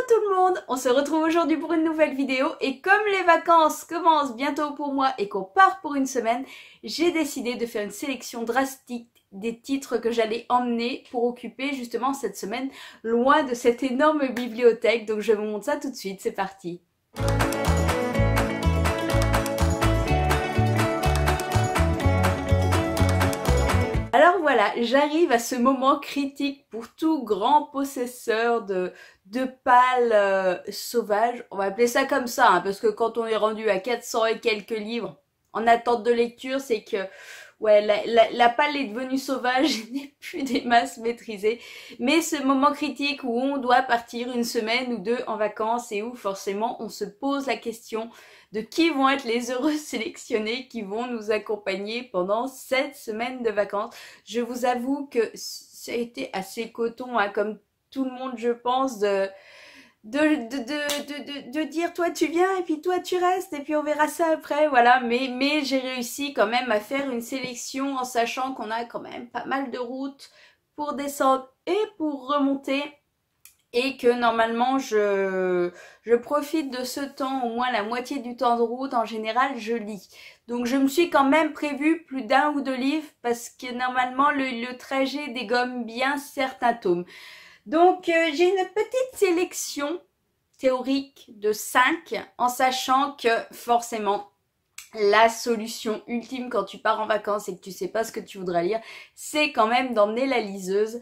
tout le monde, on se retrouve aujourd'hui pour une nouvelle vidéo et comme les vacances commencent bientôt pour moi et qu'on part pour une semaine, j'ai décidé de faire une sélection drastique des titres que j'allais emmener pour occuper justement cette semaine loin de cette énorme bibliothèque. Donc je vous montre ça tout de suite, c'est parti. Alors voilà, j'arrive à ce moment critique pour tout grand possesseur de pales sauvages. On va appeler ça comme ça, hein, parce que quand on est rendu à 400 et quelques livres en attente de lecture, c'est que ouais, la pale est devenue sauvage et n'est plus des masses maîtrisées. Mais ce moment critique où on doit partir une semaine ou deux en vacances et où forcément on se pose la question de qui vont être les heureux sélectionnés qui vont nous accompagner pendant cette semaine de vacances. Je vous avoue que ça a été assez coton, hein, comme tout le monde je pense, de dire toi tu viens et puis toi tu restes et puis on verra ça après, voilà. Mais j'ai réussi quand même à faire une sélection en sachant qu'on a quand même pas mal de routes pour descendre et pour remonter. Et que normalement je profite de ce temps, au moins la moitié du temps de route, en général je lis. Donc je me suis quand même prévu plus d'un ou deux livres parce que normalement le trajet dégomme bien certains tomes. Donc j'ai une petite sélection théorique de 5 en sachant que forcément la solution ultime quand tu pars en vacances et que tu sais pas ce que tu voudrais lire, c'est quand même d'emmener la liseuse.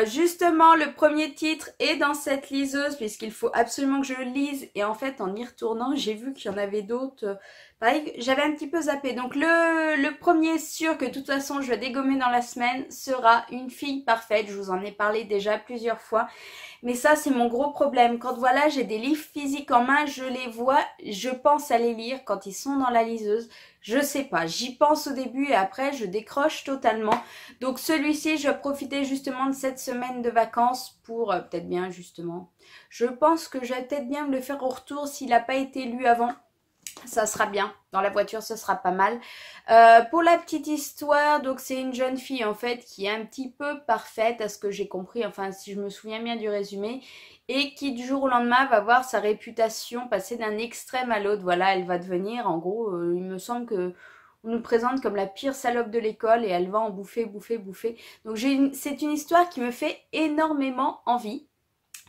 Justement, le premier titre est dans cette liseuse puisqu'il faut absolument que je le lise. Et en fait, en y retournant, j'ai vu qu'il y en avait d'autres. Pareil, j'avais un petit peu zappé. Donc le premier sûr que de toute façon je vais dégommer dans la semaine sera Une fille parfaite. Je vous en ai parlé déjà plusieurs fois. Mais ça, c'est mon gros problème. Quand voilà, j'ai des livres physiques en main, je les vois, je pense à les lire quand ils sont dans la liseuse. Je sais pas, j'y pense au début et après, je décroche totalement. Donc celui-ci, je vais profiter justement de cette semaine de vacances pour peut-être bien justement. Je pense que je vais peut-être bien me le faire au retour s'il n'a pas été lu avant. Ça sera bien, dans la voiture ce sera pas mal. Pour la petite histoire, donc c'est une jeune fille en fait qui est un petit peu parfaite à ce que j'ai compris, enfin si je me souviens bien du résumé, et qui du jour au lendemain va voir sa réputation passer d'un extrême à l'autre. Voilà, elle va devenir en gros, il me semble que on nous présente comme la pire salope de l'école et elle va en bouffer. Donc c'est une histoire qui me fait énormément envie.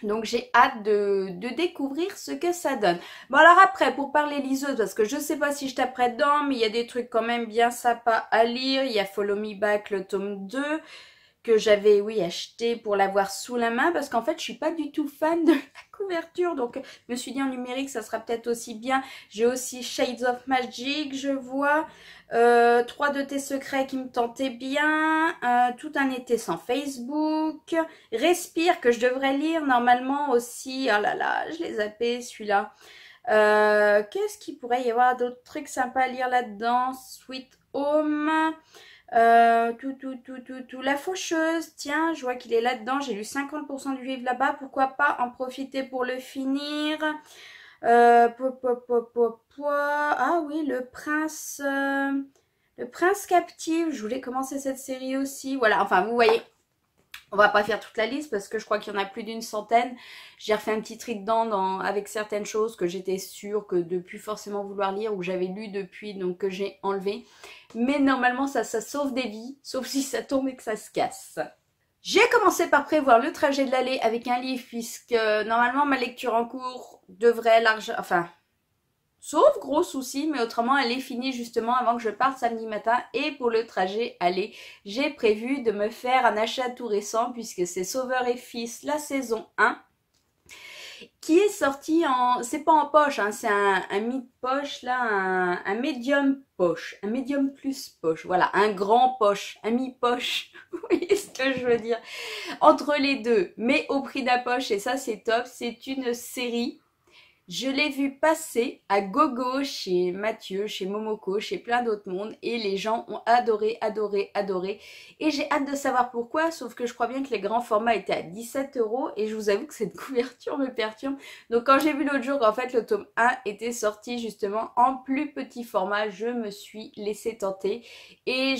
Donc j'ai hâte de découvrir ce que ça donne. Bon alors après, pour parler liseuse, parce que je sais pas si je taperai dedans, mais il y a des trucs quand même bien sympas à lire. Il y a Follow Me Back, le tome 2, que j'avais, oui, acheté pour l'avoir sous la main, parce qu'en fait, je suis pas du tout fan de la couverture. Donc je me suis dit en numérique, ça sera peut-être aussi bien. J'ai aussi Shades of Magic, je vois. 3 de tes secrets qui me tentaient bien, Tout un été sans Facebook, Respire que je devrais lire normalement aussi, oh là là, je l'ai zappé celui-là. Qu'est-ce qu'il pourrait y avoir d'autres trucs sympas à lire là-dedans? Sweet Home, La Faucheuse, tiens, je vois qu'il est là-dedans, j'ai lu 50% du livre là-bas, pourquoi pas en profiter pour le finir. Ah oui, le prince captif, je voulais commencer cette série aussi. Voilà, enfin vous voyez, on va pas faire toute la liste parce que je crois qu'il y en a plus d'une centaine. J'ai refait un petit tri dedans avec certaines choses que j'étais sûre que de plus forcément vouloir lire ou j'avais lu depuis, donc que j'ai enlevé. Mais normalement ça sauve des vies, sauf si ça tombe et que ça se casse. J'ai commencé par prévoir le trajet de l'aller avec un livre puisque normalement ma lecture en cours devrait enfin, sauf gros souci, mais autrement elle est finie justement avant que je parte samedi matin. Et pour le trajet aller, j'ai prévu de me faire un achat tout récent puisque c'est Sauveur et Fils, la saison 1. Qui est sorti en... C'est pas en poche, hein, c'est un mi-poche, là, un médium poche, un médium plus poche, voilà, un grand poche, un mi-poche, vous voyez ce que je veux dire, entre les deux, mais au prix d'un poche, et ça c'est top, c'est une série. Je l'ai vu passer à gogo chez Mathieu, chez Momoko, chez plein d'autres mondes et les gens ont adoré. Et j'ai hâte de savoir pourquoi, sauf que je crois bien que les grands formats étaient à 17 € et je vous avoue que cette couverture me perturbe. Donc quand j'ai vu l'autre jour qu'en fait le tome 1 était sorti justement en plus petit format, je me suis laissée tenter et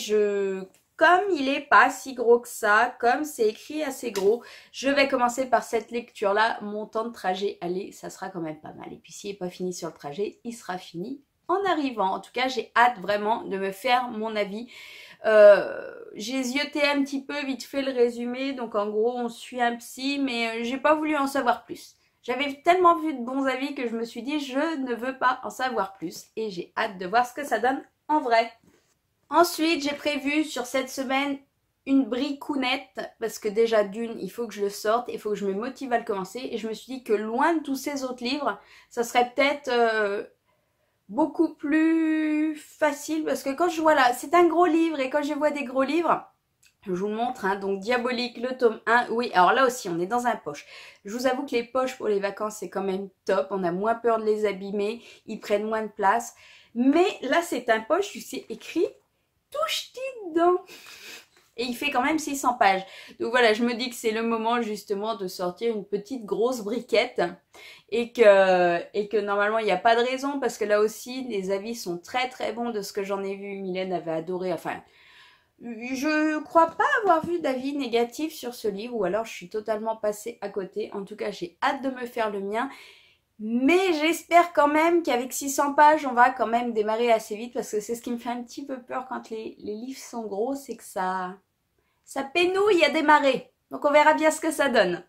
comme il est pas si gros que ça, comme c'est écrit assez gros, je vais commencer par cette lecture-là. Mon temps de trajet, allez, ça sera quand même pas mal. Et puis s'il n'est pas fini sur le trajet, il sera fini en arrivant. En tout cas, j'ai hâte vraiment de me faire mon avis. J'ai zioté un petit peu vite fait le résumé, donc en gros on suit un psy, mais j'ai pas voulu en savoir plus. J'avais tellement vu de bons avis que je me suis dit je ne veux pas en savoir plus et j'ai hâte de voir ce que ça donne en vrai. Ensuite j'ai prévu sur cette semaine une bricounette parce que déjà d'une il faut que je le sorte, il faut que je me motive à le commencer et je me suis dit que loin de tous ces autres livres ça serait peut-être beaucoup plus facile parce que quand je vois là, c'est un gros livre et quand je vois des gros livres, je vous le montre, hein, donc Diabolique, le tome 1, oui, alors là aussi on est dans un poche. Je vous avoue que les poches pour les vacances c'est quand même top, on a moins peur de les abîmer, ils prennent moins de place. Mais là c'est un poche, c'est écrit touche-t dedans. Et il fait quand même 600 pages. Donc voilà, je me dis que c'est le moment justement de sortir une petite grosse briquette. Et que normalement il n'y a pas de raison parce que là aussi les avis sont très très bons de ce que j'en ai vu. Mylène avait adoré, enfin je crois pas avoir vu d'avis négatifs sur ce livre ou alors je suis totalement passée à côté. En tout cas j'ai hâte de me faire le mien. Mais j'espère quand même qu'avec 600 pages, on va quand même démarrer assez vite parce que c'est ce qui me fait un petit peu peur quand les livres sont gros, c'est que ça pénouille à démarrer. Donc on verra bien ce que ça donne.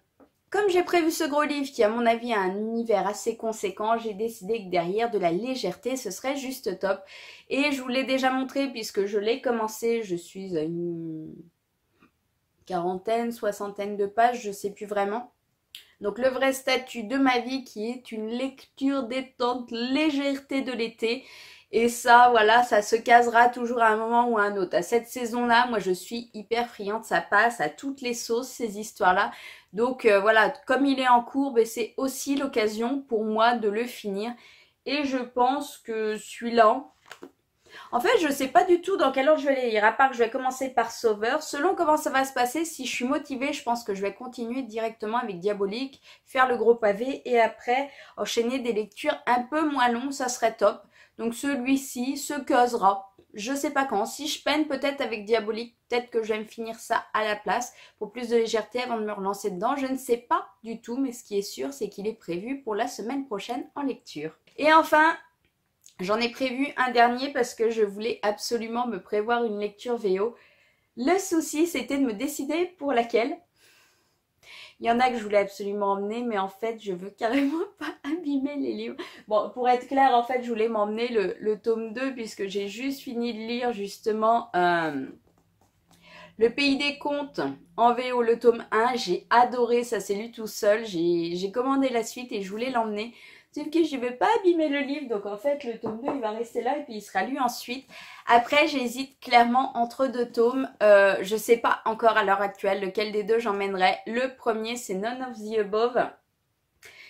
Comme j'ai prévu ce gros livre qui à mon avis a un univers assez conséquent, j'ai décidé que derrière de la légèreté ce serait juste top. Et je vous l'ai déjà montré puisque je l'ai commencé, je suis à une quarantaine, soixantaine de pages, je sais plus vraiment. Donc le vrai statut de ma vie qui est une lecture détente, légèreté de l'été. Et ça, voilà, ça se casera toujours à un moment ou à un autre. À cette saison-là, moi je suis hyper friande, ça passe à toutes les sauces ces histoires-là. Donc voilà, comme il est en cours, ben, c'est aussi l'occasion pour moi de le finir. Et je pense que celui-là... En fait, je ne sais pas du tout dans quel ordre je vais les lire, à part que je vais commencer par Sauveur. Selon comment ça va se passer, si je suis motivée, je pense que je vais continuer directement avec Diabolique, faire le gros pavé et après enchaîner des lectures un peu moins longues, ça serait top. Donc celui-ci se causera, je sais pas quand. Si je peine peut-être avec Diabolique, peut-être que je vais me finir ça à la place pour plus de légèreté avant de me relancer dedans. Je ne sais pas du tout, mais ce qui est sûr, c'est qu'il est prévu pour la semaine prochaine en lecture. Et enfin... j'en ai prévu un dernier parce que je voulais absolument me prévoir une lecture VO. Le souci, c'était de me décider pour laquelle. Il y en a que je voulais absolument emmener, mais en fait, je veux carrément pas abîmer les livres. Bon, pour être clair, en fait, je voulais m'emmener le tome 2 puisque j'ai juste fini de lire justement Le Pays des Contes en VO, le tome 1. J'ai adoré, ça s'est lu tout seul. J'ai commandé la suite et je voulais l'emmener. Sauf que je ne veux pas abîmer le livre, donc en fait le tome 2 il va rester là et puis il sera lu ensuite. Après j'hésite clairement entre deux tomes, je ne sais pas encore à l'heure actuelle lequel des deux j'emmènerai. Le premier c'est None of the Above,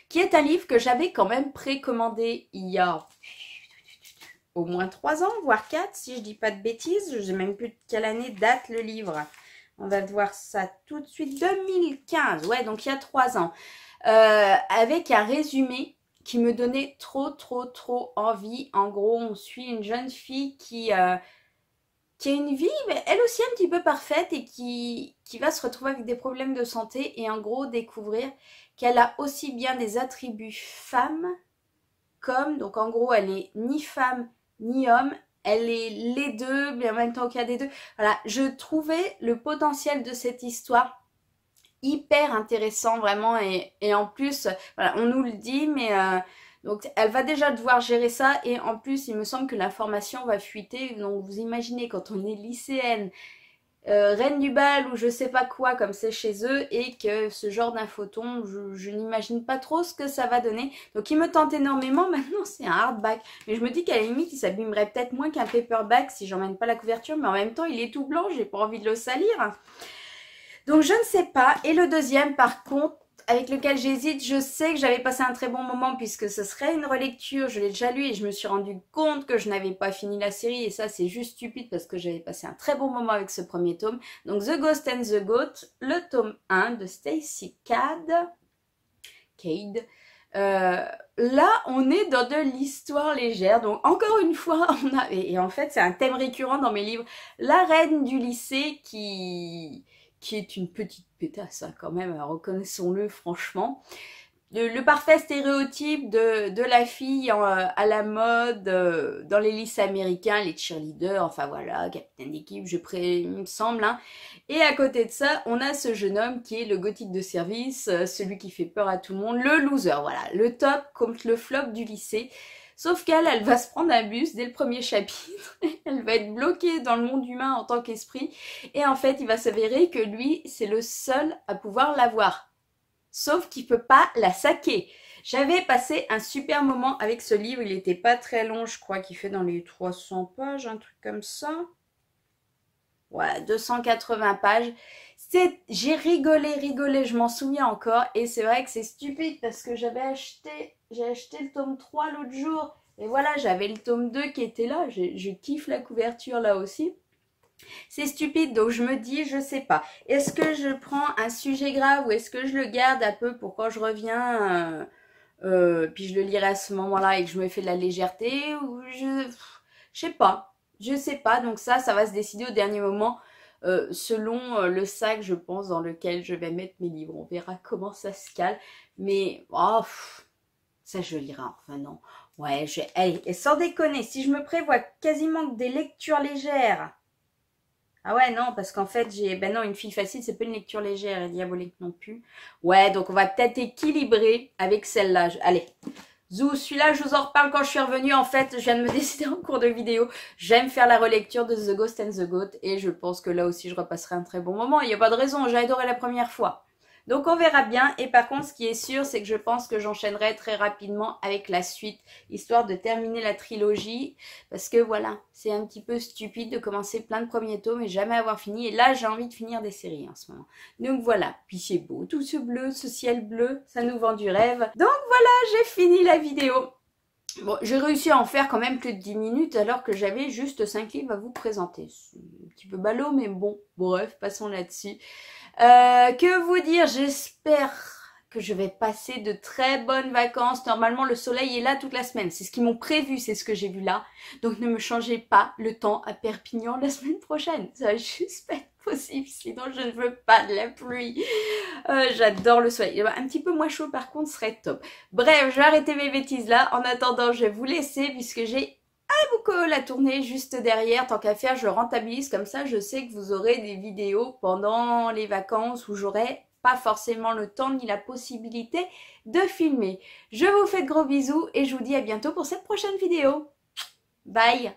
qui est un livre que j'avais quand même précommandé il y a au moins 3 ans, voire 4 si je dis pas de bêtises. Je ne sais même plus de quelle année date le livre. On va voir ça tout de suite, 2015, ouais donc il y a 3 ans. Avec un résumé qui me donnait trop envie. En gros, on suit une jeune fille qui a une vie, mais elle aussi un petit peu parfaite et qui va se retrouver avec des problèmes de santé et en gros découvrir qu'elle a aussi bien des attributs femmes comme, donc en gros, elle est ni femme ni homme, elle est les deux, mais en même temps qu'il y a des deux. Voilà, je trouvais le potentiel de cette histoire hyper intéressant vraiment et en plus voilà, on nous le dit mais donc elle va déjà devoir gérer ça et en plus il me semble que l'information va fuiter, donc vous imaginez quand on est lycéenne, reine du bal ou je sais pas quoi comme c'est chez eux et que ce genre d'infos tombe, je n'imagine pas trop ce que ça va donner. Donc il me tente énormément. Maintenant c'est un hardback, mais je me dis qu'à la limite il s'abîmerait peut-être moins qu'un paperback si j'emmène pas la couverture, mais en même temps il est tout blanc, j'ai pas envie de le salir. Donc je ne sais pas. Et le deuxième par contre, avec lequel j'hésite, je sais que j'avais passé un très bon moment puisque ce serait une relecture, je l'ai déjà lu et je me suis rendu compte que je n'avais pas fini la série et ça c'est juste stupide parce que j'avais passé un très bon moment avec ce premier tome. Donc The Ghost and the Goat, le tome 1 de Stacey Cade. Là, on est dans de l'histoire légère. Donc, encore une fois, et en fait, c'est un thème récurrent dans mes livres, la reine du lycée qui est une petite pétasse, hein, quand même, reconnaissons-le franchement. Le parfait stéréotype de la fille à la mode dans les lycées américains, les cheerleaders, enfin voilà, capitaine d'équipe, il me semble. Hein. Et à côté de ça, on a ce jeune homme qui est le gothique de service, celui qui fait peur à tout le monde, le loser, voilà, le top contre le flop du lycée. Sauf elle va se prendre un bus dès le premier chapitre, elle va être bloquée dans le monde humain en tant qu'esprit, et en fait, il va s'avérer que lui, c'est le seul à pouvoir l'avoir. Sauf qu'il peut pas la saquer. J'avais passé un super moment avec ce livre, il était pas très long, je crois qu'il fait dans les 300 pages, un truc comme ça. Ouais, 280 pages. J'ai rigolé, je m'en souviens encore. Et c'est vrai que c'est stupide parce que j'ai acheté le tome 3 l'autre jour. Et voilà, j'avais le tome 2 qui était là. Je kiffe la couverture là aussi. C'est stupide, donc je me dis, je sais pas. Est-ce que je prends un sujet grave ou est-ce que je le garde un peu pour quand je reviens, puis je le lirai à ce moment-là et que je me fais de la légèreté ou je sais pas. Je sais pas, donc ça va se décider au dernier moment selon le sac, je pense, dans lequel je vais mettre mes livres. On verra comment ça se cale. Mais, oh, ça je lirai, enfin non. Ouais, allez, et sans déconner, si je me prévois quasiment que des lectures légères... Ah ouais, non, parce qu'en fait, ben non, une fille facile, c'est pas une lecture légère et diabolique non plus. Ouais, donc on va peut-être équilibrer avec celle-là. Allez, zou, celui-là, je vous en reparle quand je suis revenue. En fait, je viens de me décider en cours de vidéo. J'aime faire la relecture de The Ghost and the Goat et je pense que là aussi, je repasserai un très bon moment. Il n'y a pas de raison, j'ai adoré la première fois. Donc on verra bien, et par contre ce qui est sûr c'est que je pense que j'enchaînerai très rapidement avec la suite, histoire de terminer la trilogie, parce que voilà, c'est un petit peu stupide de commencer plein de premiers tomes et jamais avoir fini, et là j'ai envie de finir des séries en ce moment. Donc voilà, puis c'est beau, tout ce bleu, ce ciel bleu, ça nous vend du rêve. Donc voilà, j'ai fini la vidéo. Bon, j'ai réussi à en faire quand même plus de 10 minutes alors que j'avais juste 5 livres à vous présenter. C'est un petit peu ballot, mais bon, bref, passons là-dessus. Que vous dire, j'espère que je vais passer de très bonnes vacances. Normalement, le soleil est là toute la semaine. C'est ce qu'ils m'ont prévu, c'est ce que j'ai vu là. Donc, ne me changez pas le temps à Perpignan la semaine prochaine. Ça va juste pas être possible, sinon je ne veux pas de la pluie. J'adore le soleil. Un petit peu moins chaud, par contre, serait top. Bref, je vais arrêter mes bêtises là. En attendant, je vais vous laisser puisque j'ai la tournée juste derrière, tant qu'à faire je rentabilise, comme ça je sais que vous aurez des vidéos pendant les vacances où j'aurai pas forcément le temps ni la possibilité de filmer. Je vous fais de gros bisous et je vous dis à bientôt pour cette prochaine vidéo. Bye!